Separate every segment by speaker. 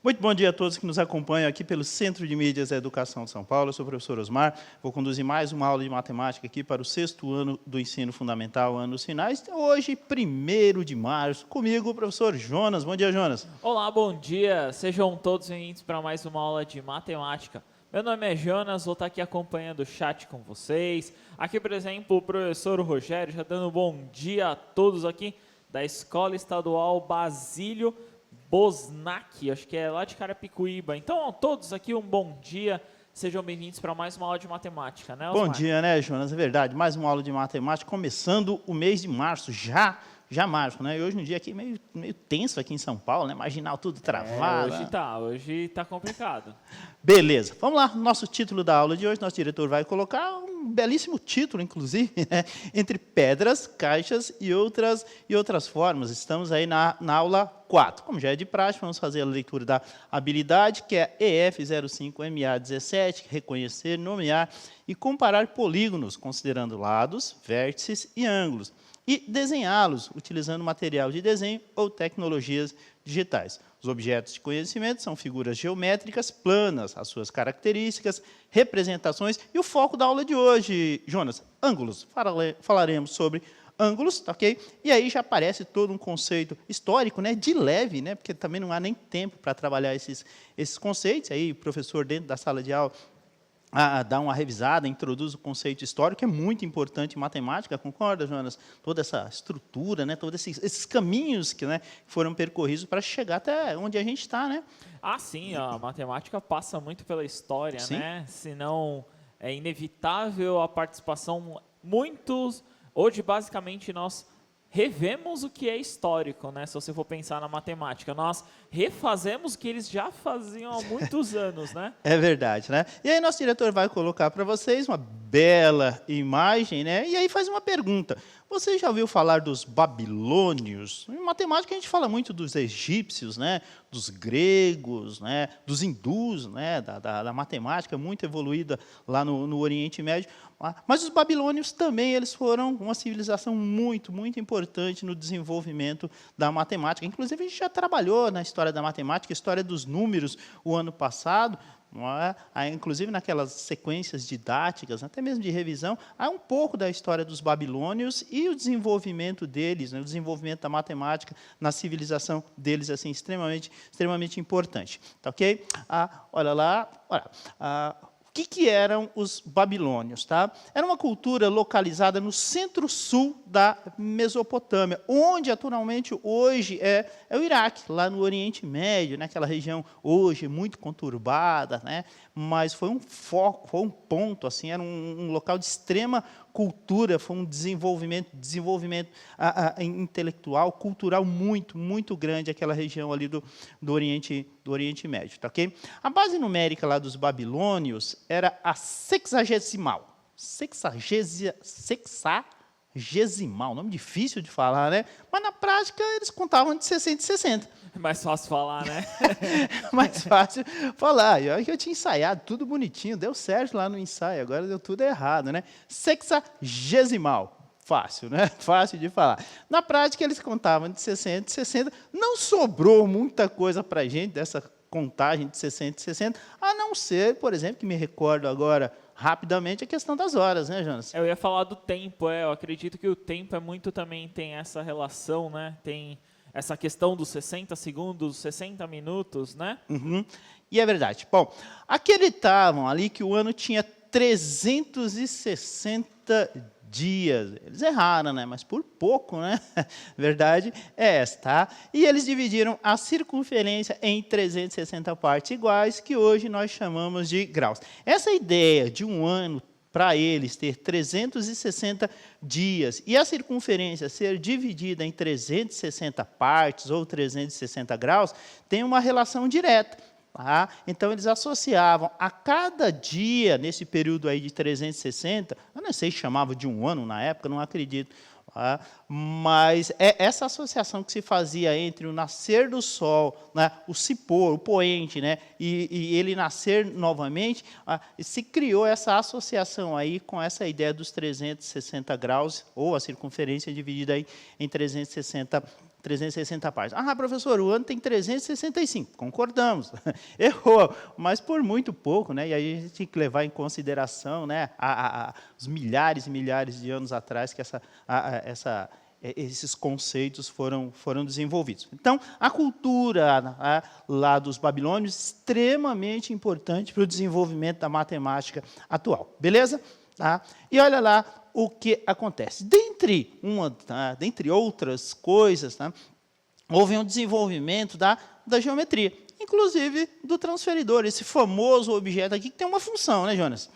Speaker 1: Muito bom dia a todos que nos acompanham aqui pelo Centro de Mídias da Educação de São Paulo. Eu sou o professor Osmar, vou conduzir mais uma aula de matemática aqui para o 6º ano do ensino fundamental, anos finais. Hoje, 1º de março, comigo o professor Jonas. Bom dia, Jonas.
Speaker 2: Olá, bom dia. Sejam todos bem-vindos para mais uma aula de matemática. Meu nome é Jonas, vou estar aqui acompanhando o chat com vocês. Aqui, por exemplo, o professor Rogério, já dando um bom dia a todos aqui da Escola Estadual Basílio Bosnac, acho que é lá de Carapicuíba. Então, a todos aqui, um bom dia. Sejam bem-vindos para mais uma aula de matemática, né, Osmar?
Speaker 1: Bom dia, né, Jonas? É verdade, mais uma aula de matemática, começando o mês de março, já março, né? E hoje um dia aqui meio tenso aqui em São Paulo, né? Marginal tudo travado.
Speaker 2: Hoje tá complicado.
Speaker 1: Beleza, vamos lá, nosso título da aula de hoje, nosso diretor vai colocar um belíssimo título, inclusive, né? Entre pedras, caixas e outras formas. Estamos aí na aula 4. Como já é de praxe, vamos fazer a leitura da habilidade, que é EF05MA17, reconhecer, nomear e comparar polígonos, considerando lados, vértices e ângulos, e desenhá-los, utilizando material de desenho ou tecnologias digitais. Os objetos de conhecimento são figuras geométricas planas, as suas características, representações e o foco da aula de hoje, Jonas, ângulos. Falaremos sobre ângulos, tá, ok? E aí já aparece todo um conceito histórico, né, de leve, né, porque também não há nem tempo para trabalhar esses conceitos. Aí o professor, dentro da sala de aula, dá uma revisada, introduz o conceito histórico, que é muito importante em matemática, concorda, Jonas? Toda essa estrutura, né, todos esses caminhos que, né, foram percorridos para chegar até onde a gente está, né?
Speaker 2: Ah, sim, a matemática passa muito pela história,
Speaker 1: Sim.
Speaker 2: né? Senão é inevitável a participação hoje basicamente nós revemos o que é histórico, né? Se você for pensar na matemática, nós refazemos o que eles já faziam há muitos anos, né?
Speaker 1: É verdade, né? E aí nosso diretor vai colocar para vocês uma bela imagem, né? E aí faz uma pergunta. Você já ouviu falar dos babilônios? Em matemática a gente fala muito dos egípcios, né? Dos gregos, né? Dos hindus, né? Da matemática muito evoluída lá no Oriente Médio. Mas os babilônios também eles foram uma civilização muito importante no desenvolvimento da matemática. Inclusive, a gente já trabalhou na história da matemática, história dos números, o ano passado. Inclusive, naquelas sequências didáticas, até mesmo de revisão, há um pouco da história dos babilônios e o desenvolvimento deles, né, o desenvolvimento da matemática na civilização deles, assim, extremamente importante. Tá, ok? Olha lá. O que eram os babilônios? Tá? Era uma cultura localizada no centro-sul da Mesopotâmia, onde atualmente hoje é o Iraque, lá no Oriente Médio, naquela região hoje muito conturbada, né? Mas foi um foco, foi um ponto, assim, era um local de extrema cultura, foi um desenvolvimento intelectual, cultural muito grande, aquela região ali do Oriente Médio. Tá, okay? A base numérica lá dos babilônios era a sexagesimal. Sexagesimal, nome difícil de falar, né? Mas na prática eles contavam de 60 em 60.
Speaker 2: É mais fácil falar, né?
Speaker 1: Mais fácil falar. E olha que eu tinha ensaiado tudo bonitinho, deu certo lá no ensaio, agora deu tudo errado, né? Sexagesimal. Fácil, né? Fácil de falar. Na prática, eles contavam de 60 em 60. Não sobrou muita coisa para a gente dessa contagem de 60 em 60, a não ser, por exemplo, que me recordo agora rapidamente, a questão das horas, né, Jonas?
Speaker 2: Eu ia falar do tempo, eu acredito que o tempo também tem essa relação, né? Tem essa questão dos 60 segundos, 60 minutos, né?
Speaker 1: Uhum. E é verdade. Bom, acreditavam ali que o ano tinha 360 dias. Eles erraram, né? Mas por pouco, né? Verdade é essa, tá? E eles dividiram a circunferência em 360 partes iguais, que hoje nós chamamos de graus. Essa ideia de um ano, para eles ter 360 dias e a circunferência ser dividida em 360 partes ou 360 graus, tem uma relação direta. Tá? Então, eles associavam a cada dia, nesse período aí de 360, eu não sei se chamava de um ano na época, não acredito, tá? Mas é essa associação que se fazia entre o nascer do sol, né, o se pôr, o poente, né, e ele nascer novamente, se criou essa associação aí com essa ideia dos 360 graus, ou a circunferência dividida aí em 360 360 partes. Ah, professor, o ano tem 365. Concordamos. Errou, mas por muito pouco, né? E aí a gente tem que levar em consideração, né, os milhares e milhares de anos atrás que esses conceitos foram desenvolvidos. Então, a cultura lá dos babilônios, extremamente importante para o desenvolvimento da matemática atual. Beleza? Tá? E olha lá o que acontece. Dentre outras coisas, tá? Houve um desenvolvimento da geometria, inclusive do transferidor, esse famoso objeto aqui que tem uma função, né, Jonas?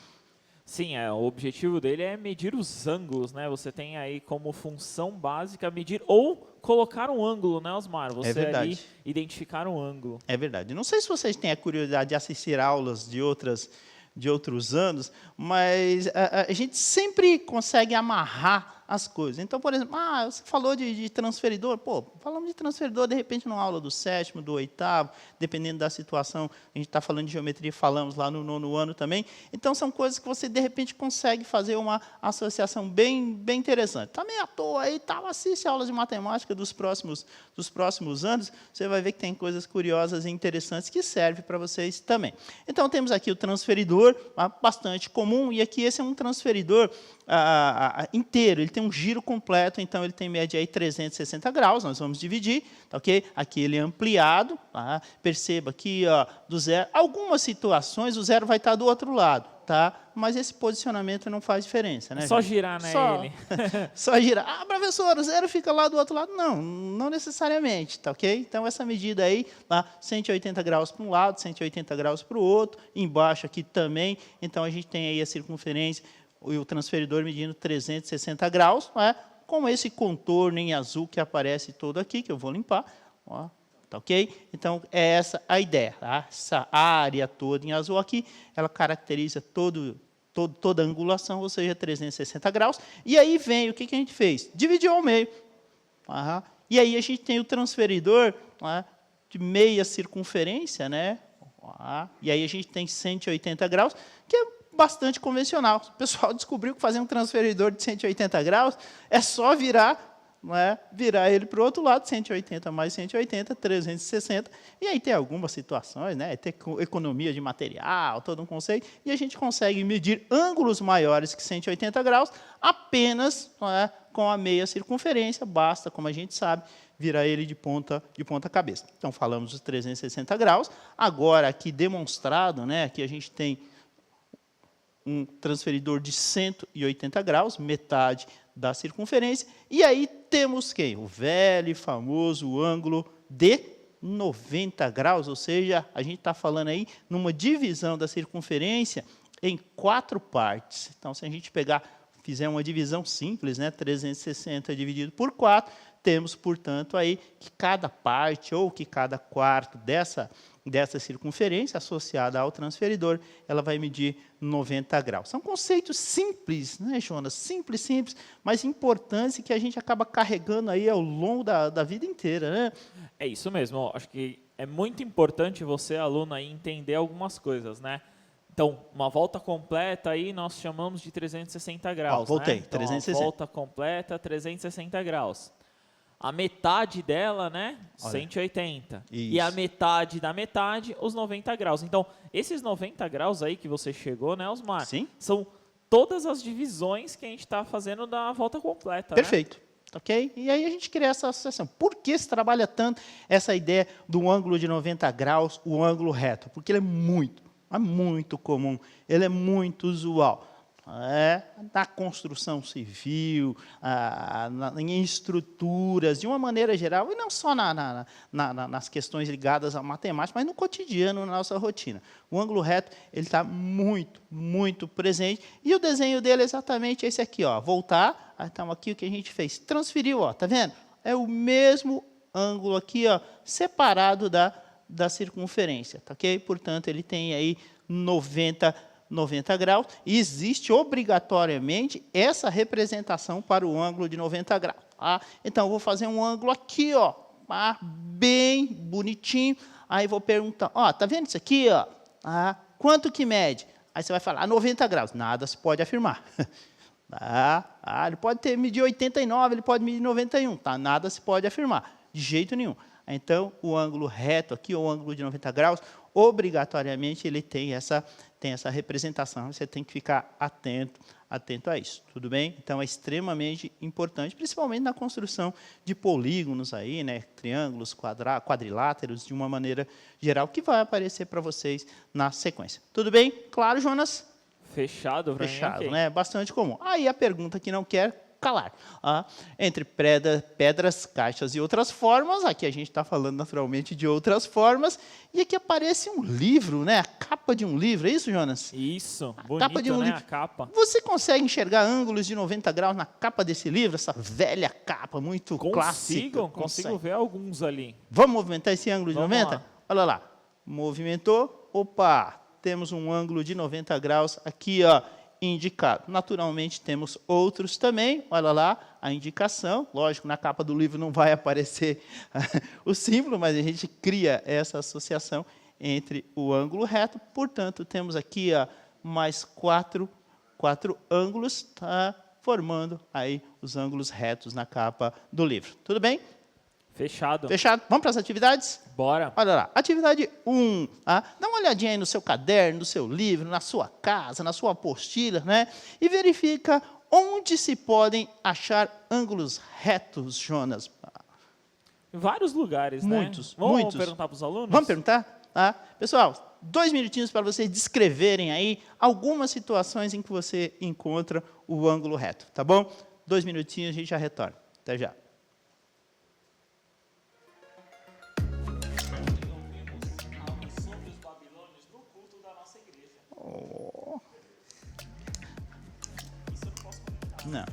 Speaker 2: Sim, o objetivo dele é medir os ângulos, né? Você tem aí como função básica medir ou colocar um ângulo, né, Osmar? Você ali identificar um ângulo.
Speaker 1: É verdade. Não sei se vocês têm a curiosidade de assistir aulas de outros anos, mas a gente sempre consegue amarrar as coisas. Então, por exemplo, você falou de transferidor. Pô, falamos de transferidor, de repente, numa aula do 7º, do 8º, dependendo da situação, a gente está falando de geometria, falamos lá no 9º ano também. Então, são coisas que você, de repente, consegue fazer uma associação bem interessante. Está meio à toa aí, assiste aulas de matemática dos próximos anos, você vai ver que tem coisas curiosas e interessantes que servem para vocês também. Então, temos aqui o transferidor, bastante comum, e aqui esse é um transferidor inteiro, ele tem um giro completo, então ele tem média aí 360 graus, nós vamos dividir, tá, ok? Aqui ele é ampliado, tá? Perceba aqui, ó, do zero, algumas situações o zero vai estar do outro lado, tá? Mas esse posicionamento não faz diferença, né?
Speaker 2: Só girar, né, ele?
Speaker 1: Só girar. Professor, o zero fica lá do outro lado? Não necessariamente, tá, ok? Então, essa medida aí, 180 graus para um lado, 180 graus para o outro, embaixo aqui também, então a gente tem aí a circunferência, o transferidor medindo 360 graus, com esse contorno em azul que aparece todo aqui, que eu vou limpar, ó, tá ok? Então, é essa a ideia, tá? Essa área toda em azul aqui, ela caracteriza toda a angulação, ou seja, 360 graus, e aí vem, o que a gente fez? Dividiu ao meio, e aí a gente tem o transferidor de meia circunferência, né? E aí a gente tem 180 graus, que é bastante convencional. O pessoal descobriu que fazer um transferidor de 180 graus é só virar ele para o outro lado, 180 mais 180, 360, e aí tem algumas situações, né? Tem economia de material, todo um conceito, e a gente consegue medir ângulos maiores que 180 graus apenas com a meia circunferência, basta, como a gente sabe, virar ele de ponta cabeça. Então, falamos dos 360 graus, agora aqui demonstrado, né? Aqui a gente tem um transferidor de 180 graus, metade da circunferência, e aí temos quem? O velho e famoso ângulo de 90 graus, ou seja, a gente está falando aí numa divisão da circunferência em 4 partes. Então, se a gente fizer uma divisão simples, né, 360 dividido por 4, temos, portanto, aí que cada parte ou que cada quarto dessa circunferência associada ao transferidor, ela vai medir 90 graus. São conceitos simples, né, Jonas? Simples, mas importantes e que a gente acaba carregando aí ao longo da vida inteira, né?
Speaker 2: É isso mesmo. Acho que é muito importante você, aluno, aí, entender algumas coisas, né? Então, uma volta completa aí nós chamamos de 360 graus.
Speaker 1: Voltei,
Speaker 2: né? Então,
Speaker 1: 360.
Speaker 2: A volta completa, 360 graus. A metade dela, né, 180.
Speaker 1: Isso.
Speaker 2: E a metade da metade, os 90 graus. Então, esses 90 graus aí que você chegou, né, Osmar?
Speaker 1: Sim.
Speaker 2: São todas as divisões que a gente está fazendo da volta completa.
Speaker 1: Perfeito. Né? Ok? E aí a gente cria essa associação. Por que se trabalha tanto essa ideia do ângulo de 90 graus, o ângulo reto? Porque ele é muito comum, ele é muito usual. Na construção civil, em estruturas, de uma maneira geral, e não só nas questões ligadas à matemática, mas no cotidiano, na nossa rotina. O ângulo reto ele está muito presente, e o desenho dele é exatamente esse aqui. Ó. Voltar, então aqui o que a gente fez? Transferiu, ó, tá vendo? É o mesmo ângulo aqui, ó, separado da circunferência, tá ok? Portanto, ele tem aí 90 graus, e existe obrigatoriamente essa representação para o ângulo de 90 graus. Tá? Então, eu vou fazer um ângulo aqui, ó, bem bonitinho, aí vou perguntar, ó, tá vendo isso aqui? Ó? Quanto que mede? Aí você vai falar, 90 graus. Nada se pode afirmar. Ele pode medir 89, ele pode medir 91, tá? Nada se pode afirmar. de jeito nenhum. Então, o ângulo reto aqui, ou o ângulo de 90 graus, obrigatoriamente ele tem essa representação. Você tem que ficar atento a isso, tudo bem? Então, é extremamente importante, principalmente na construção de polígonos aí, né, triângulos, quadriláteros, de uma maneira geral, que vai aparecer para vocês na sequência. Tudo bem? Claro, Jonas?
Speaker 2: Fechado, pra
Speaker 1: Fechado,
Speaker 2: mim, ok.
Speaker 1: né? Bastante comum. Aí a pergunta que não quer calar. Entre pedras, caixas e outras formas, aqui a gente está falando naturalmente de outras formas, e aqui aparece um livro, né? A capa de um livro, é isso, Jonas?
Speaker 2: Isso,
Speaker 1: capa de
Speaker 2: bonito,
Speaker 1: um
Speaker 2: né,
Speaker 1: livro.
Speaker 2: a capa.
Speaker 1: Você consegue enxergar ângulos de 90 graus na capa desse livro? Essa velha capa, muito clássica.
Speaker 2: Consigo
Speaker 1: Consegue.
Speaker 2: ver alguns ali.
Speaker 1: Vamos movimentar esse ângulo de
Speaker 2: Vamos
Speaker 1: 90?
Speaker 2: lá.
Speaker 1: Olha lá. Movimentou. Opa! Temos um ângulo de 90 graus aqui, ó, indicado. Naturalmente, temos outros também. Olha lá a indicação. Lógico, na capa do livro não vai aparecer o símbolo, mas a gente cria essa associação entre o ângulo reto. Portanto, temos aqui, ó, mais quatro ângulos, tá, formando aí os ângulos retos na capa do livro. Tudo bem?
Speaker 2: Fechado.
Speaker 1: Fechado? Vamos para as atividades?
Speaker 2: Bora.
Speaker 1: Olha lá, atividade 1. Dá uma olhadinha aí no seu caderno, no seu livro, na sua casa, na sua apostila, né? E verifica onde se podem achar ângulos retos, Jonas.
Speaker 2: Em vários lugares,
Speaker 1: Muitos,
Speaker 2: né? Vamos
Speaker 1: muitos.
Speaker 2: perguntar para os alunos?
Speaker 1: Vamos perguntar? Pessoal, 2 minutinhos para vocês descreverem aí algumas situações em que você encontra o ângulo reto, tá bom? 2 minutinhos, a gente já retorna. Até já. Não.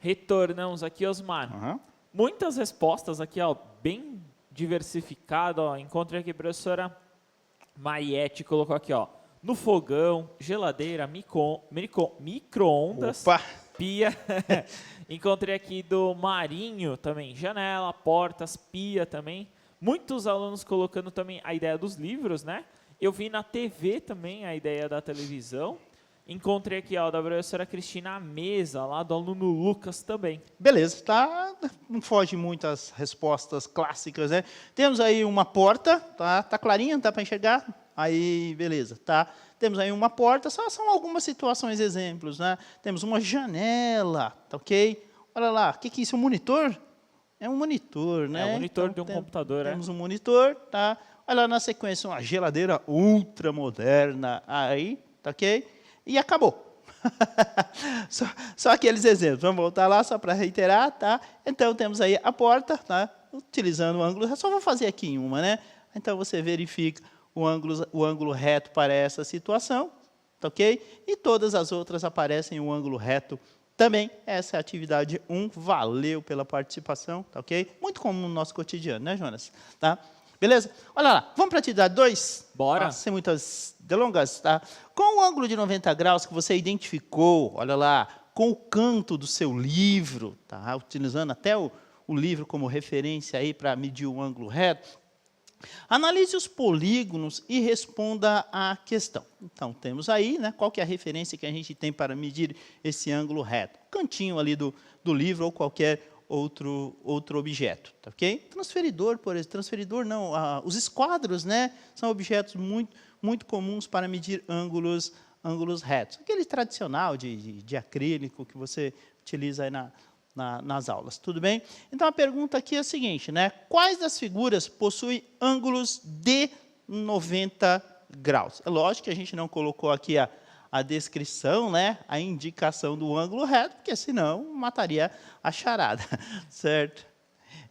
Speaker 2: Retornamos aqui, Osmar.
Speaker 1: Uhum.
Speaker 2: Muitas respostas aqui, ó, bem diversificado, ó. Encontrei aqui a professora Maiete, colocou aqui, ó, no fogão, geladeira, micro-ondas,
Speaker 1: Opa!
Speaker 2: pia. Encontrei aqui do Marinho também, janela, portas, pia também. Muitos alunos colocando também a ideia dos livros, né? Eu vi na TV também a ideia da televisão. Encontrei aqui, ó, da professora Cristina a mesa, lá do aluno Lucas também.
Speaker 1: Beleza, tá? Não foge muito as respostas clássicas, né? Temos aí uma porta, tá? Tá clarinha, dá para enxergar? Aí, beleza, tá? Temos aí uma porta, são algumas situações, exemplos, né? Temos uma janela, tá ok? Olha lá, o que é isso? Um monitor? É um monitor, né?
Speaker 2: É um monitor
Speaker 1: Então,
Speaker 2: de um computador,
Speaker 1: temos um monitor, tá? Olha lá na sequência, uma geladeira ultra moderna, aí, tá ok? E acabou. só aqueles exemplos. Vamos voltar lá só para reiterar, tá? Então, temos aí a porta, tá? Utilizando o ângulo, eu só vou fazer aqui em uma, né? Então, você verifica o ângulo reto para essa situação, tá ok? E todas as outras aparecem o ângulo reto Também essa é a atividade 1, valeu pela participação, tá ok? Muito comum no nosso cotidiano, né, Jonas? Tá? Beleza? Olha lá, vamos para a atividade 2?
Speaker 2: Bora.
Speaker 1: Tá? Sem muitas delongas, tá? Com o ângulo de 90 graus que você identificou, olha lá, com o canto do seu livro, tá? Utilizando até o livro como referência aí para medir o ângulo reto, analise os polígonos e responda à questão. Então, temos aí, né, qual que é a referência que a gente tem para medir esse ângulo reto. Cantinho ali do livro ou qualquer outro objeto, tá ok? Transferidor, por exemplo, transferidor não, os esquadros, né, são objetos muito comuns para medir ângulos retos. Aquele tradicional de acrílico que você utiliza aí nas aulas, tudo bem? Então, a pergunta aqui é a seguinte, né? Quais das figuras possuem ângulos de 90 graus? É lógico que a gente não colocou aqui a descrição, né? A indicação do ângulo reto, porque senão mataria a charada, certo?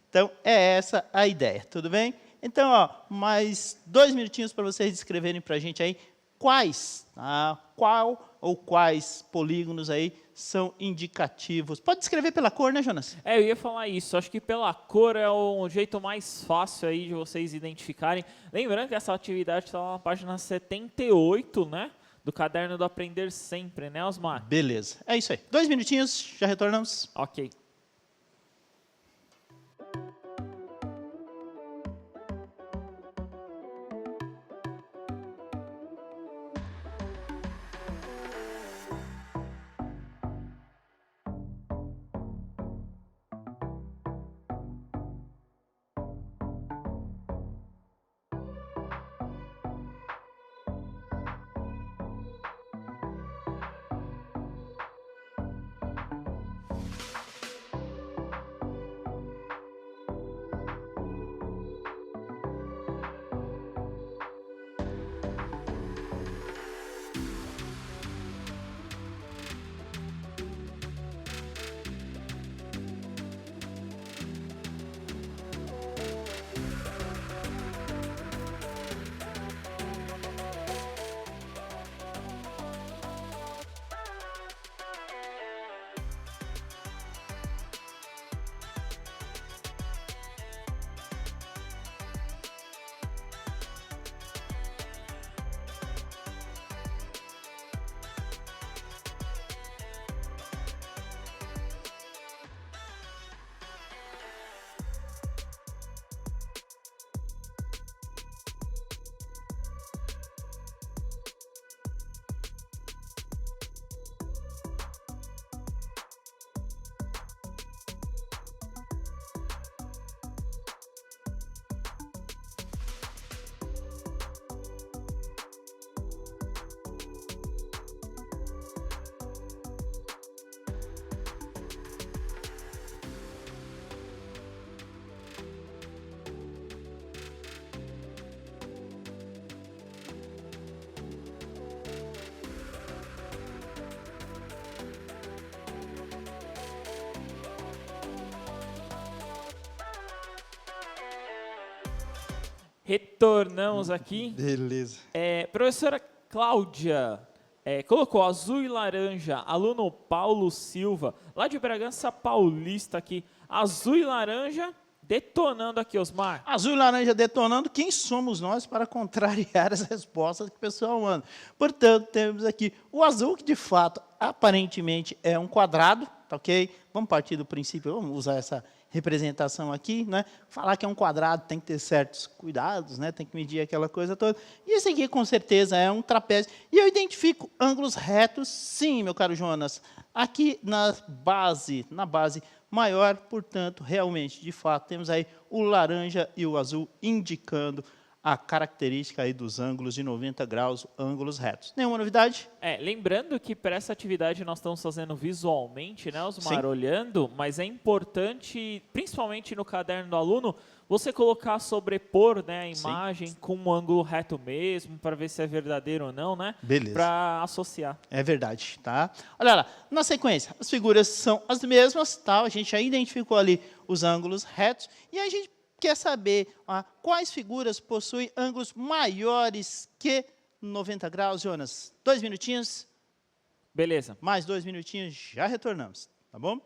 Speaker 1: Então, é essa a ideia, tudo bem? Então, ó, mais 2 minutinhos para vocês descreverem para a gente aí quais, qual ou quais polígonos aí são indicativos. Pode descrever pela cor, né, Jonas?
Speaker 2: Eu ia falar isso. Acho que pela cor é o jeito mais fácil aí de vocês identificarem. Lembrando que essa atividade está na página 78, né? Do caderno do Aprender Sempre, né, Osmar?
Speaker 1: Beleza. É isso aí. 2 minutinhos, já retornamos.
Speaker 2: Ok. Retornamos aqui.
Speaker 1: Beleza.
Speaker 2: Professora Cláudia, colocou azul e laranja, aluno Paulo Silva, lá de Bragança Paulista aqui. Azul e laranja, detonando aqui, Osmar.
Speaker 1: Azul e laranja detonando, quem somos nós para contrariar as respostas que o pessoal manda? Portanto, temos aqui o azul, que de fato, aparentemente, é um quadrado, tá ok? Vamos partir do princípio, vamos usar essa representação aqui, né? Falar que é um quadrado tem que ter certos cuidados, né? Tem que medir aquela coisa toda. E esse aqui, com certeza, é um trapézio. E eu identifico ângulos retos, sim, meu caro Jonas. Aqui na base maior, portanto, realmente, de fato, temos aí o laranja e o azul indicando a característica aí dos ângulos de 90 graus, ângulos retos. Nenhuma novidade?
Speaker 2: Lembrando que para essa atividade nós estamos fazendo visualmente, né, Osmar,
Speaker 1: Sim.
Speaker 2: olhando, mas é importante, principalmente no caderno do aluno, você colocar, sobrepor, né, a imagem
Speaker 1: Sim.
Speaker 2: com um ângulo reto mesmo, para ver se é verdadeiro ou não, né?
Speaker 1: Beleza.
Speaker 2: Para associar.
Speaker 1: É verdade, tá? Olha lá, na sequência, as figuras são as mesmas, tá? A gente já identificou ali os ângulos retos e a gente quer saber quais figuras possuem ângulos maiores que 90 graus, Jonas. 2 minutinhos.
Speaker 2: Beleza.
Speaker 1: Mais 2 minutinhos, já retornamos, tá bom?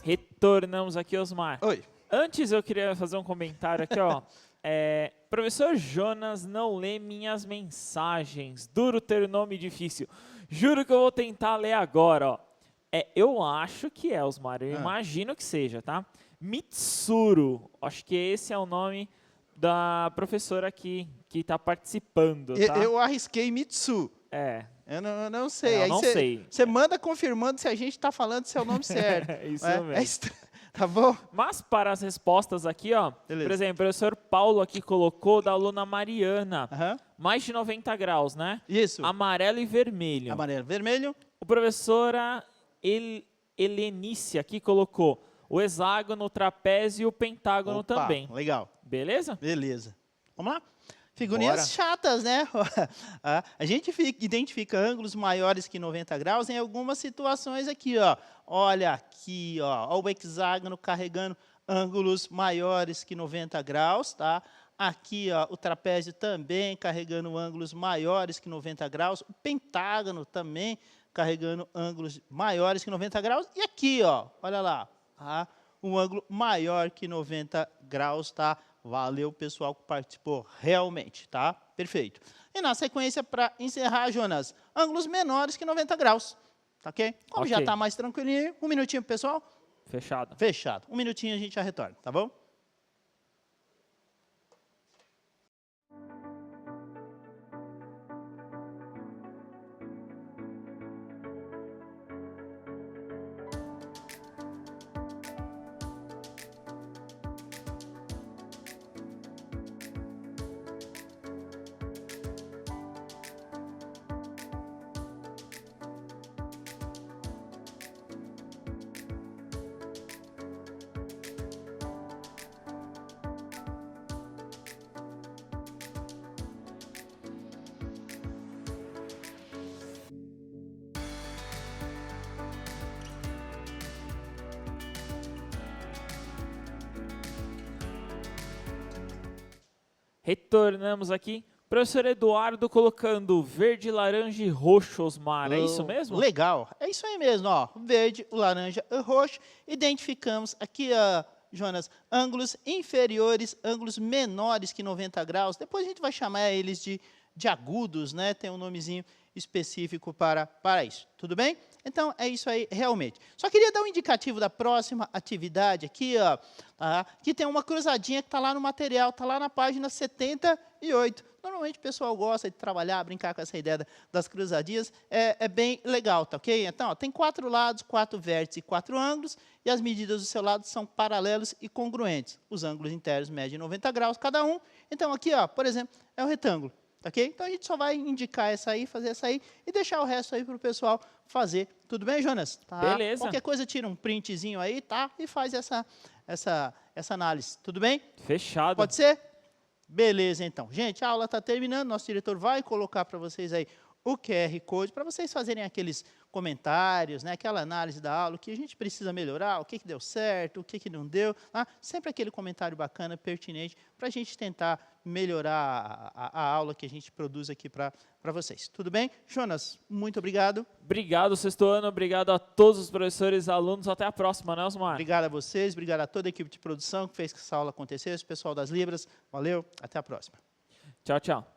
Speaker 2: Retornamos aqui, Osmar.
Speaker 1: Oi.
Speaker 2: Antes eu queria fazer um comentário aqui, ó. Professor Jonas não lê minhas mensagens. Duro ter nome difícil. Juro que eu vou tentar ler agora, ó. Eu acho que é, Osmar. Eu imagino que seja, tá? Mitsuru. Acho que esse é o nome da professora aqui que está participando, tá?
Speaker 1: Eu arrisquei Mitsu. Eu não sei.
Speaker 2: Eu não sei.
Speaker 1: Você manda confirmando se a gente está falando se é o nome certo.
Speaker 2: Isso mesmo.
Speaker 1: Tá bom?
Speaker 2: Mas para as respostas aqui, ó,
Speaker 1: Beleza.
Speaker 2: por exemplo, o professor Paulo aqui colocou da aluna Mariana, mais de 90 graus, né?
Speaker 1: Isso.
Speaker 2: Amarelo e vermelho.
Speaker 1: Amarelo, vermelho.
Speaker 2: O professora Helenice aqui colocou o hexágono, o trapézio e o pentágono também.
Speaker 1: Legal.
Speaker 2: Beleza?
Speaker 1: Beleza. Vamos lá? Figurinhas
Speaker 2: Bora.
Speaker 1: chatas, né? A gente identifica ângulos maiores que 90 graus em algumas situações aqui, ó. Olha aqui, ó, o hexágono carregando ângulos maiores que 90 graus, tá? Aqui, ó, o trapézio também carregando ângulos maiores que 90 graus. O pentágono também carregando ângulos maiores que 90 graus. E aqui, ó, olha lá, um ângulo maior que 90 graus, tá? Valeu, pessoal, que participou realmente, tá? Perfeito. E na sequência, para encerrar, Jonas, ângulos menores que 90 graus, tá ok? Como já está mais tranquilinho, um minutinho, pessoal.
Speaker 2: Fechado.
Speaker 1: Fechado. Um minutinho a gente já retorna, tá bom?
Speaker 2: Retornamos aqui. Professor Eduardo colocando verde, laranja e roxo, Osmar. É isso mesmo?
Speaker 1: Legal. É isso aí mesmo, ó. Verde, o laranja e o roxo. Identificamos aqui, Jonas, ângulos inferiores, ângulos menores que 90 graus. Depois a gente vai chamar eles de agudos, né? Tem um nomezinho específico para isso. Tudo bem? Então, é isso aí, realmente. Só queria dar um indicativo da próxima atividade aqui, ó, que tem uma cruzadinha que está lá no material, está lá na página 78. Normalmente o pessoal gosta de trabalhar, brincar com essa ideia das cruzadinhas. É bem legal, tá ok? Então, ó, tem 4 lados, 4 vértices e 4 ângulos, e as medidas do seu lado são paralelos e congruentes. Os ângulos internos medem 90 graus cada um. Então, aqui, ó, por exemplo, é o retângulo. Okay? Então, a gente só vai indicar essa aí, fazer essa aí, e deixar o resto aí para o pessoal fazer. Tudo bem, Jonas? Tá?
Speaker 2: Beleza.
Speaker 1: Qualquer coisa, tira um printzinho aí, tá? E faz essa análise. Tudo bem?
Speaker 2: Fechado.
Speaker 1: Pode ser? Beleza, então. Gente, a aula está terminando. Nosso diretor vai colocar para vocês aí o QR Code para vocês fazerem aqueles comentários, né, aquela análise da aula, o que a gente precisa melhorar, o que deu certo, o que não deu. Tá? Sempre aquele comentário bacana, pertinente, para a gente tentar melhorar a aula que a gente produz aqui para vocês. Tudo bem? Jonas, muito obrigado.
Speaker 2: Obrigado, sexto ano. Obrigado a todos os professores e alunos. Até a próxima, né, Osmar?
Speaker 1: Obrigado a vocês, obrigado a toda a equipe de produção que fez que essa aula acontecesse, o pessoal das Libras. Valeu, até a próxima.
Speaker 2: Tchau, tchau.